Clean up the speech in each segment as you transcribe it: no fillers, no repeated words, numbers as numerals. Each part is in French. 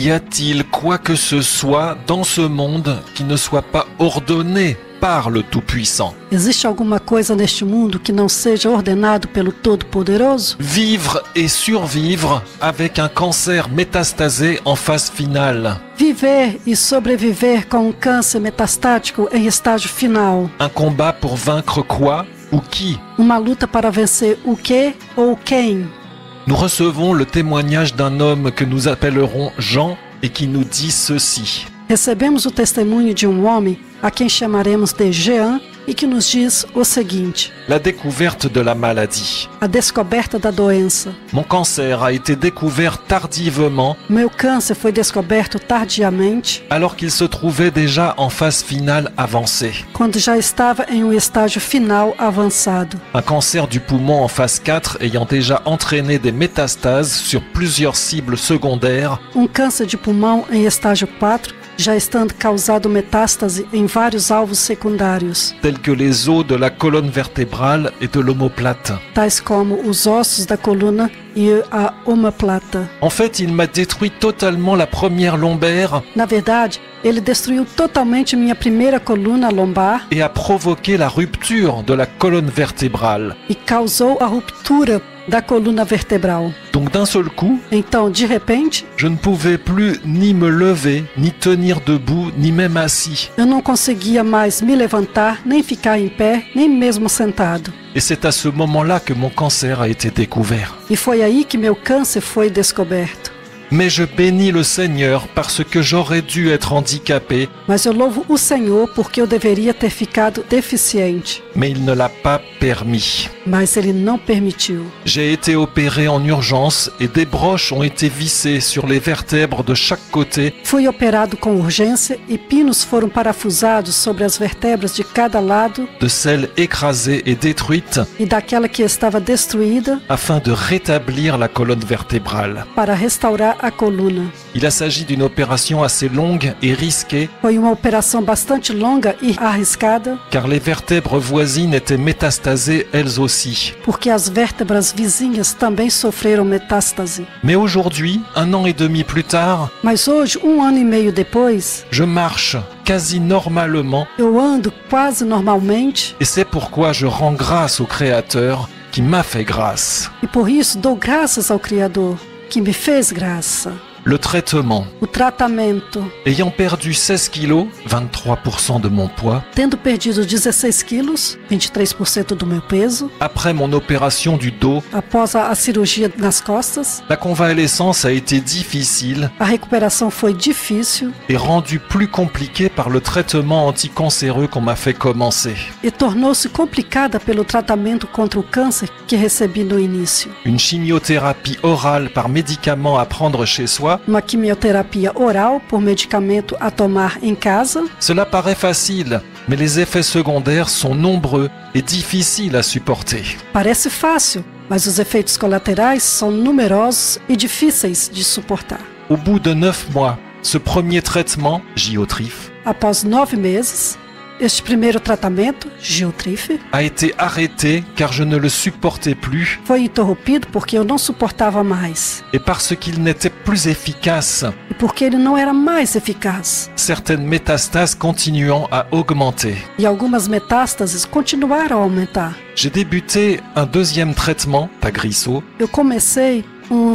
Y a-t-il quoi que ce soit dans ce monde qui ne soit pas ordonné par le Tout-Puissant? Existe alguma coisa neste mundo que não seja ordenado pelo Todo-Poderoso? Vivre et survivre avec un cancer métastasé en phase finale. Viver e sobreviver com um câncer metastático em estágio final. Un combat pour vaincre quoi ou qui? Uma luta para vencer o que ou quem? Nous recevons le témoignage d'un homme que nous appellerons Jean et qui nous dit ceci. Recebemos o testemunho de homem a quem chamaremos de Jean e que nos diz o seguinte: La découverte de la maladie. a descoberta da doença. Mon cancer a été découvert tardivement Meu câncer foi descoberto tardiamente, alors qu'il se trouvait déjà en phase finale avancée. quando já estava em um estágio final avançado. Un cancer du poumon en phase 4 ayant déjà entraîné des métastases sur plusieurs cibles secondaires, Um câncer de pulmão em estágio 4, já estando causado metástase em vários alvos secundários, tels que les os de la colonne vertébrale et de l'omoplate. tais como os ossos da coluna e a omoplata. En fait, il m'a détruit totalement la première lombaire Na verdade, ele destruiu totalmente minha primeira coluna lombar et a provoqué la rupture de la colonne vertébrale. e causou a ruptura da coluna vertebral. Donc d'un seul coup, Então, de repente, je ne pouvais plus ni me lever, ni tenir debout, ni même assis. eu não conseguia mais me levantar, nem ficar em pé, nem mesmo sentado. Et c'est à ce moment-là que mon cancer a été découvert. E foi aí que meu câncer foi descoberto. Mais je bénis le Seigneur parce que j'aurais dû être handicapé, Mas eu louvo o Senhor porque eu deveria ter ficado deficiente, mais il ne l'a pas permis. mas Ele não permitiu. J'ai été opéré en urgence et des broches ont été vissées sur les vertèbres de chaque côté Fui operado com urgência e pinos foram parafusados sobre as vértebras de cada lado de celles écrasées et détruites e daquela que estava destruída afin de rétablir la colonne vertébrale. para restaurar a coluna. Il s'agit d'une opération assez longue et risquée Foi uma operação bastante longa e arriscada, car les vertèbres voisines étaient métastasées elles aussi. porque as vértebras vizinhas também sofreram metástase. Mais aujourd'hui, 1 an et demi plus tard, Mas hoje, 1 ano e meio depois, je marche quasi normalement eu ando quase normalmente et c'est pourquoi je rends grâce au Créateur qui m'a fait grâce. e por isso dou graças ao Criador, que me fez graça. Le traitement, O tratamento, ayant perdu 16 kilos, 23% de mon poids, tendo perdido 16 quilos, 23% do meu peso, après mon opération du dos, após a cirurgia nas costas, la convalescence a été difficile a recuperação foi difícil et rendue plus compliquée par le traitement anticancéreux qu'on m'a fait commencer. e tornou-se complicada pelo tratamento contra o câncer que recebi no início. Une chimiothérapie orale par médicament à prendre chez soi, Uma quimioterapia oral por medicamento a tomar em casa. cela paraît facile, mais les effets secondaires sont nombreux et difficiles à supporter. Parece fácil, mas os efeitos colaterais são numerosos e difíceis de suportar. Au bout de 9 mois, ce premier traitement, Giotrif, Após 9 meses, este primeiro tratamento, Giotrif, a été arrêté car je ne le supportais plus foi interrompido porque eu não suportava mais et parce qu'il n'était plus efficace, e porque ele não era mais eficaz. certaines métastases continuant à augmenter. E algumas metástases continuaram a aumentar. J'ai débuté un deuxième traitement, Tagrisso, Eu comecei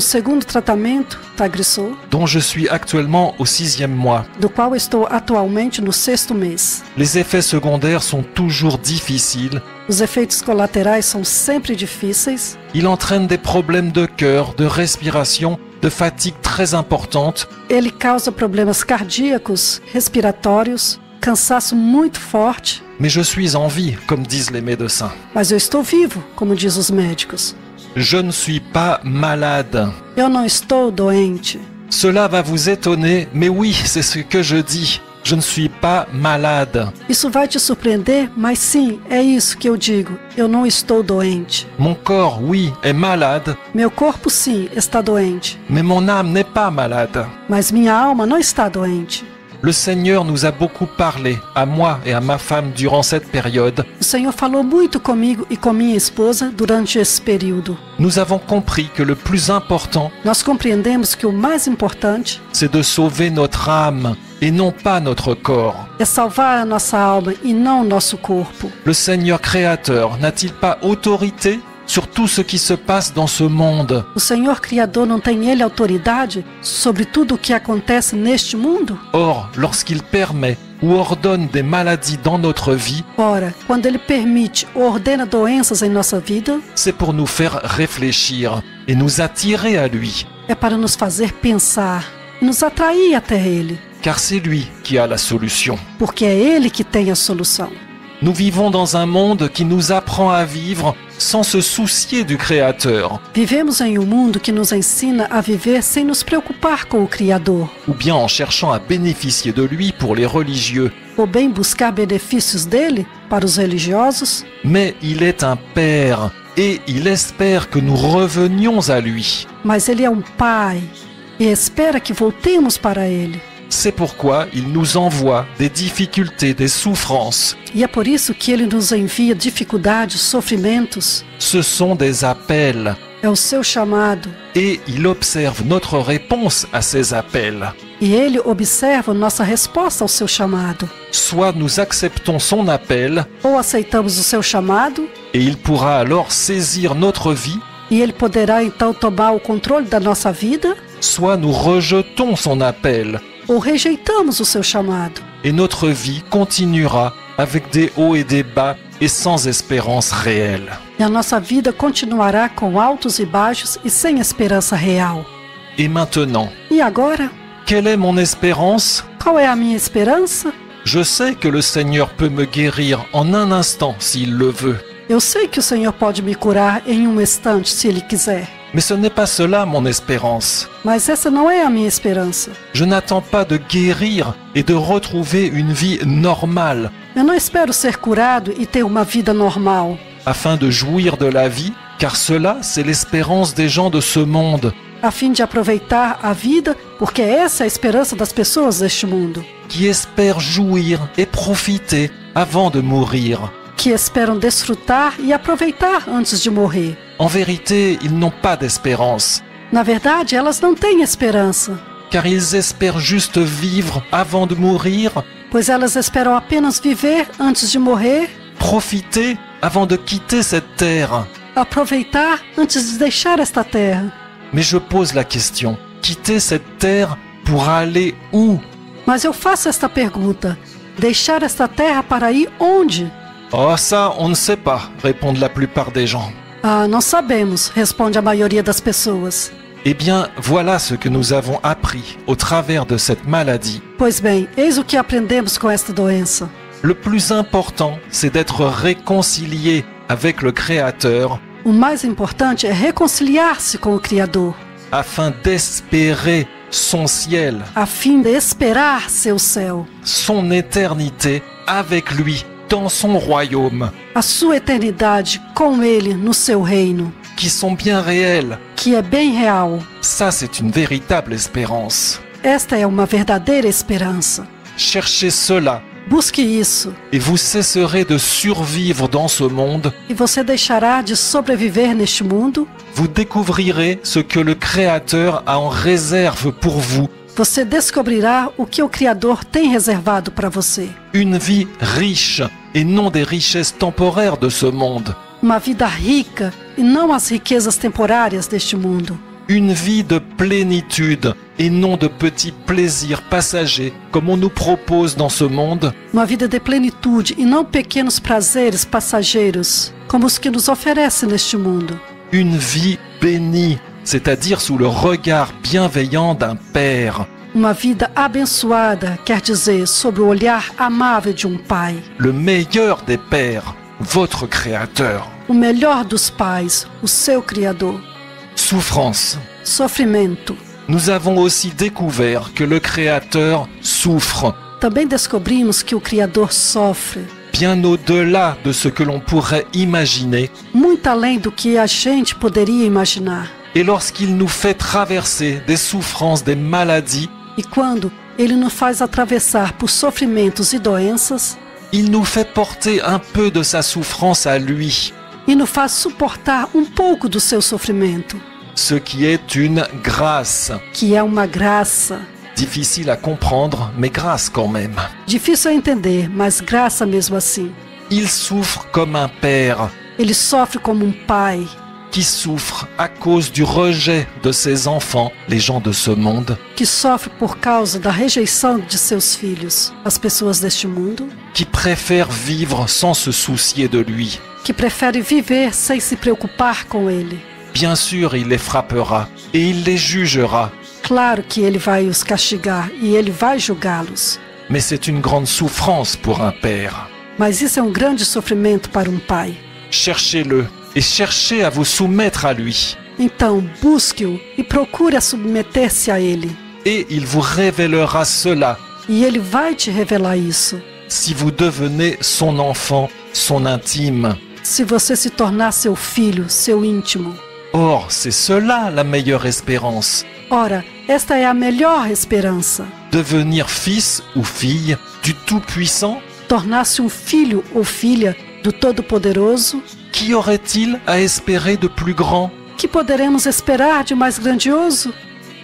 segundo tratamento, Tagrisso, dont je suis actuellement au 6e mois. do qual estou atualmente no 6º mês. Les effets secondaires sont toujours difficiles. Os efeitos colaterais são sempre difíceis. Il entraîne des problèmes de cœur, de respiration, de fatigue très importante. Ele causa problemas cardíacos, respiratórios, cansaço muito forte. Mais je suis en vie, comme disent les médecins. Mas eu estou vivo, como diz os médicos. Je ne suis pas malade. Eu não estou doente. Cela va vous étonner, mais oui, c'est ce que je dis. Je ne suis pas malade. Isso vai te surpreender, mas sim, é isso que eu digo. Eu não estou doente. Mon corps, oui, est malade, Meu corpo, sim, está doente. mais mon âme n'est pas malade. Mas minha alma não está doente. Le Seigneur nous a beaucoup parlé, à moi et à ma femme, durant cette période. O Senhor falou muito comigo e com minha esposa durante esse período. Nous avons compris que le plus important, Nós compreendemos que o mais importante c'est de sauver notre âme et non pas notre corps. é salvar a nossa alma e não o nosso corpo. Le Seigneur créateur n'a-t-il pas autorité sur tout ce qui se passe dans ce monde? O Senhor Criador não tem ele autoridade sobre tudo o que acontece neste mundo? Or, lorsqu'il permet ou ordonne des maladies dans notre vie, Ora, quando ele permite ou ordena doenças em nossa vida, c'est pour nous faire réfléchir et nous attirer à lui, é para nos fazer pensar e nos atrair até ele, car c'est lui qui a la solution. porque é ele que tem a solução. Nous vivons dans un monde qui nous apprend à vivre sans se soucier du Créateur, Vivemos em um mundo que nos ensina a viver sem nos preocupar com o Criador, ou bien en cherchant à bénéficier de lui pour les religieux. ou bem buscar benefícios dele para os religiosos, Mais il est un Père, et il espère que nous revenions à lui. mas ele é um Pai e espera que voltemos para ele. C'est pourquoi il nous envoie des difficultés, des souffrances. E é por isso que ele nos envia dificuldades, sofrimentos. Ce sont des appels, É o seu chamado. et il observe notre réponse à ces appels. E ele observa nossa resposta ao seu chamado. Soit nous acceptons son appel, Ou aceitamos o seu chamado, et il pourra alors saisir notre vie, e ele poderá então tomar o controle da nossa vida, soit nous rejetons son appel, ou rejeitamos o seu chamado. et notre vie continuera avec des hauts et des bas et sans espérance réelle. E a nossa vida continuará com altos e baixos e sem esperança real. Et maintenant, E agora? quelle est mon espérance? Qual é a minha esperança? Je sais que le Seigneur peut me guérir en un instant s'il le veut. Eu sei que o Senhor pode me curar em um instante, se Ele quiser. Mais ce n'est pas cela mon espérance. Mas essa não é a minha esperança. Je n'attends pas de guérir et de retrouver une vie normale Eu não espero ser curado e ter uma vida normal, afin de jouir de la vie, car cela, c'est l'espérance des gens de ce monde a fim de aproveitar a vida, porque essa é a esperança das pessoas deste mundo, qui espèrent jouir et profiter avant de mourir. que esperam desfrutar e aproveitar antes de morrer. En vérité, ils n'ont pas d'espérance, Na verdade, elas não têm esperança, car ils espèrent juste vivre avant de mourir, pois elas esperam apenas viver antes de morrer, profiter avant de quitter cette terre. aproveitar antes de deixar esta terra. Mais je pose la question, quitter cette terre pour aller où? Mas eu faço esta pergunta: deixar esta terra para ir onde? Oh ça, on ne sait pas, répondent la plupart des gens. Ah, não sabemos, responde a maioria das pessoas. Eh bien, voilà ce que nous avons appris au travers de cette maladie. Pois bem, eis o que aprendemos com esta doença. Le plus important, c'est d'être réconcilié avec le Créateur O mais importante é reconciliar-se com o Criador, afin d'espérer son ciel, a fim de esperar seu céu, son éternité avec lui dans son royaume, a sua eternidade com Ele no seu reino, qui sont bien réels. que é bem real. Ça, c'est une véritable espérance. Esta é uma verdadeira esperança. Cherchez cela Busque isso, et vous cesserez de survivre dans ce monde. e você deixará de sobreviver neste mundo. Vous découvrirez ce que le Créateur a en réserve pour vous. Você descobrirá o que o Criador tem reservado para você. Une vie riche et non des richesses temporaires de ce monde. Uma vida rica e não as riquezas temporárias deste mundo. Une vie de plénitude et non de petits plaisirs passagers comme on nous propose dans ce monde. Uma vida de plenitude e não pequenos prazeres passageiros, como os que nos oferece neste mundo. Une vie bénie, c'est-à-dire sous le regard bienveillant d'un Père, Uma vida abençoada, quer dizer, sob o olhar amável de um pai. le meilleur des pères, votre Créateur. O melhor dos pais, o seu Criador. Souffrance. Sofrimento. Nous avons aussi découvert que le Créateur souffre, Também descobrimos que o Criador sofre, bien au-delà de ce que l'on pourrait imaginer. muito além do que a gente poderia imaginar. Et lorsqu'il nous fait traverser des souffrances, des maladies, E quando Ele nos faz atravessar por sofrimentos e doenças il nous fait porter un peu de sa souffrance à lui, e nos faz suportar um pouco do seu sofrimento, ce qui est une grâce. que é uma graça. Difficile à comprendre, mais grâce quand même. Difícil a entender, mas graça mesmo assim. Il souffre comme un père Ele sofre como um pai qui souffre à cause du rejet de ses enfants, les gens de ce monde, que sofre por causa da rejeição de seus filhos, as pessoas deste mundo, qui préfère vivre sans se soucier de lui. que prefere viver sem se preocupar com ele. Bien sûr, il les frappera et il les jugera, Claro que ele vai os castigar e ele vai julgá-los, mais c'est une grande souffrance pour un père. mas isso é um grande sofrimento para um pai. Cherchez-le et cherchez à vous soumettre à lui, Então, busque-o e procure a submeter-se a ele, et il vous révélera cela e ele vai te revelar isso. si vous devenez son enfant, son intime. Se você se tornar seu filho, seu íntimo. Or, c'est cela la meilleure espérance. Ora, esta é a melhor esperança. Devenir fils ou fille du Tout-Puissant. Tornar-se um filho ou filha do Todo-Poderoso. Qu'y aurait-il à espérer de plus grand? Que poderemos esperar de mais grandioso?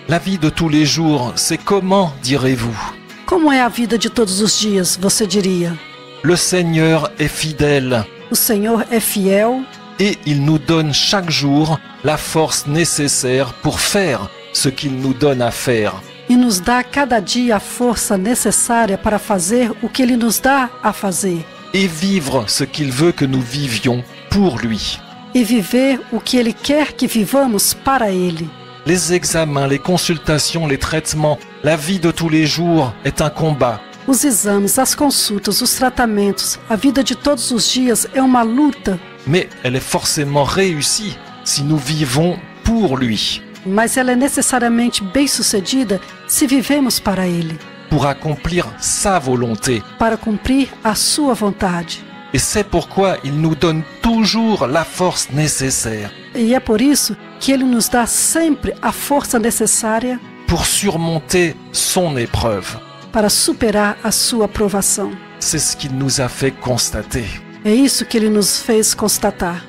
La vie de tous les jours, c'est comment, direz-vous? Como é a vida de todos os dias, você diria? Le Seigneur est fidèle O Senhor é fiel et il nous donne chaque jour la force nécessaire pour faire ce qu'il nous donne à faire. e nos dá cada dia a força necessária para fazer o que Ele nos dá a fazer. Et vivre ce qu'il veut que nous vivions pour lui. E viver o que Ele quer que vivamos para Ele. Les examens, les consultations, les traitements, la vie de tous les jours est un combat. Os exames, as consultas, os tratamentos, a vida de todos os dias é uma luta, Mais elle est forcément réussie si nous vivons pour lui, mas ela é necessariamente bem-sucedida se vivemos para Ele, pour accomplir sa volonté. para cumprir a sua vontade. Et c'est pourquoi il nous donne toujours la force nécessaire E é por isso que Ele nos dá sempre a força necessária pour surmonter son épreuve. para superar a sua provação. C'est ce qu'il nous a fait constater. É isso que Ele nos fez constatar.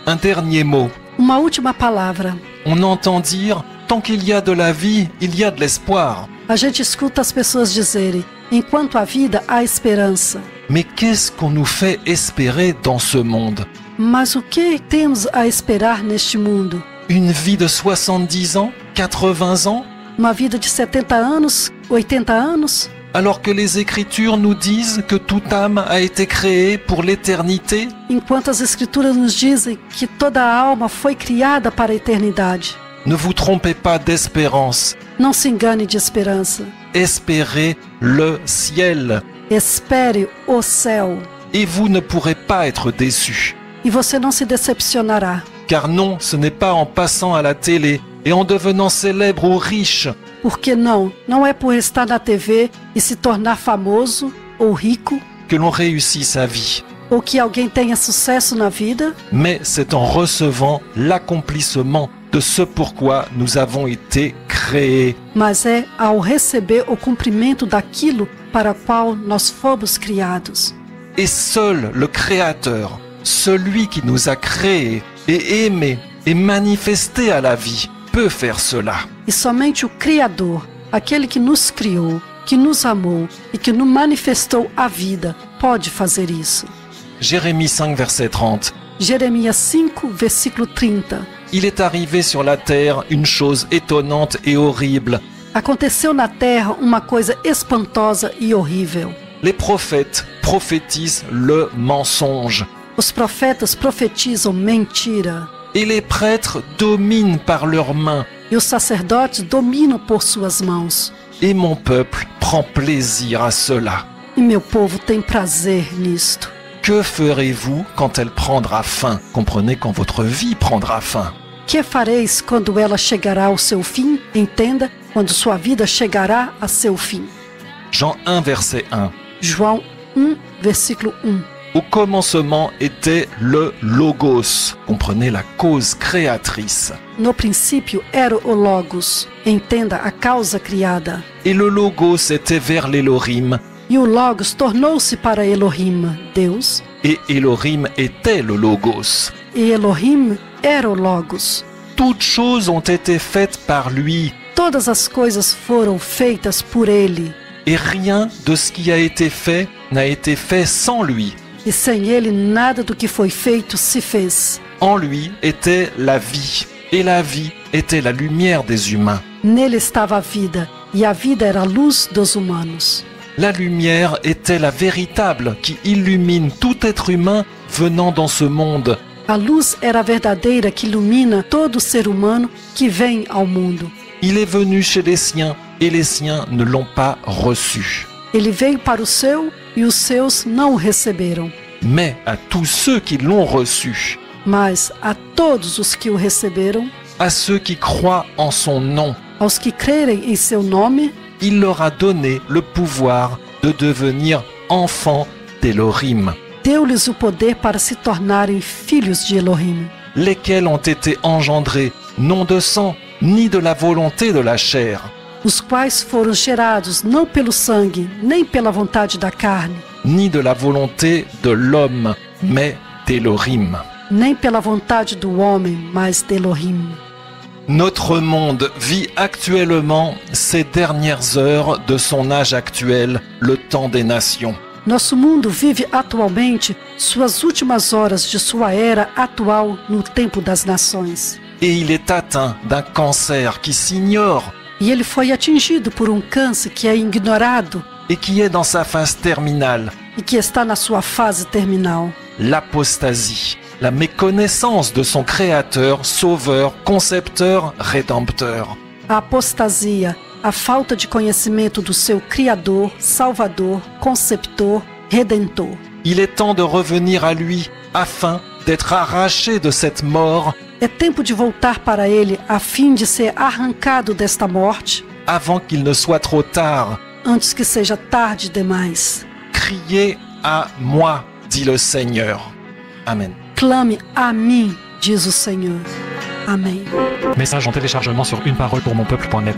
Un dernier mot. Uma última palavra. On entend dire, tant qu'il y a de la vie, il y a de l'espoir. A gente escuta as pessoas dizerem, enquanto há vida, há esperança. Mais qu'est-ce qu'on nous fait espérer dans ce monde? Mas o que temos a esperar neste mundo? Une vie de 70 ans? 80 ans? Uma vida de 70 anos, 80 anos? Alors que les Écritures nous disent que toute âme a été créée pour l'éternité? Enquanto as Escrituras nos dizem que toda a alma foi criada para a eternidade. Ne vous trompez pas d'espérance. Não se engane de esperança. Espérez le ciel. Espere o céu. Et vous ne pourrez pas être déçus. E você não se decepcionará. Car non, ce n'est pas en passant à la télé et en devenant célèbre ou riche Porque não? Não é por estar na TV e se tornar famoso ou rico, que l'on réussit sa vie. ou que alguém tenha sucesso na vida, Mais c'est en recevant l'accomplissement de ce pourquoi nous avons été créés. mas é ao receber o cumprimento daquilo para o qual nós fomos criados. Et seul le Créateur, celui qui nous a créés et aimés et manifestés à la vie, peut faire cela. E somente o Criador, aquele que nos criou, que nos amou e que nos manifestou a vida, pode fazer isso. Jérémie 5, verset 30. Jeremias 5, versículo 30. Il est arrivé sur la terre une chose étonnante et horrible. Aconteceu na terra uma coisa espantosa e horrível. Les prophètes prophétisent le mensonge. Os profetas profetizam mentira. Et les prêtres dominent par leurs mains. E os sacerdotes dominam por suas mãos. Et mon peuple prend plaisir à cela. E meu povo tem prazer nisto. Que ferez-vous quand elle prendra fin? Comprenez, quand votre vie prendra fin. Que fareis quando ela chegará ao seu fim? Entenda, quando sua vida chegará a seu fim. Jean 1, verset 1. João 1, versículo 1. Au commencement était le Logos, comprenez la cause créatrice. No princípio era o Logos, entenda a causa criada. Et le Logos était vers l'Elohim, E o Logos tornou-se para Elohim, Deus, et Elohim était le Logos. e Elohim era o Logos. Toutes choses ont été faites par lui, Todas as coisas foram feitas por ele, et rien de ce qui a été fait n'a été fait sans lui. e sem ele nada do que foi feito se fez. En lui était la vie, et la vie était la lumière des humains. Nele estava a vida, e a vida era a luz dos humanos. La lumière était la véritable qui illumine tout être humain venant dans ce monde. A luz era a verdadeira que ilumina todo ser humano que vem ao mundo. Il est venu chez les siens, et les siens ne l'ont pas reçu. Ele veio para o seu, e os seus não o receberam. Mais à tous ceux qui l'ont reçu, Mas a todos os que o receberam, à ceux qui croient en son nom, aos que crerem em seu nome, il leur a donné le pouvoir de devenir enfants d'Elohim, deu-lhes o poder para se tornarem filhos de Elohim, lesquels ont été engendrés non de sang, ni de la volonté de la chair, os quais foram gerados não pelo sangue, nem pela vontade da carne, ni de la volonté de l'homme, mais d'Elohim. nem pela vontade do homem, mas de Elohim. Notre monde vit actuellement ces dernières heures de son âge actuel, le temps des nations. Nosso mundo vive atualmente suas últimas horas de sua era atual no tempo das nações. Et il est atteint d'un cancer qui s'ignore E ele foi atingido por um câncer que é ignorado et qui est dans sa phase terminale, e que está na sua fase terminal. l'apostasie, la méconnaissance de son créateur, sauveur, concepteur, rédempteur. A apostasia, a falta de conhecimento do seu Criador, Salvador, Conceptor, Redentor. Il est temps de revenir à lui afin d'être arraché de cette mort É tempo de voltar para ele a fim de ser arrancado desta morte avant qu'il ne soit trop tard. antes que seja tarde demais. Criez à moi, dit le Seigneur. Amen. Clame a mim, diz o Senhor. Amém. Message en téléchargement sur uneparolepourmonpeuple.net.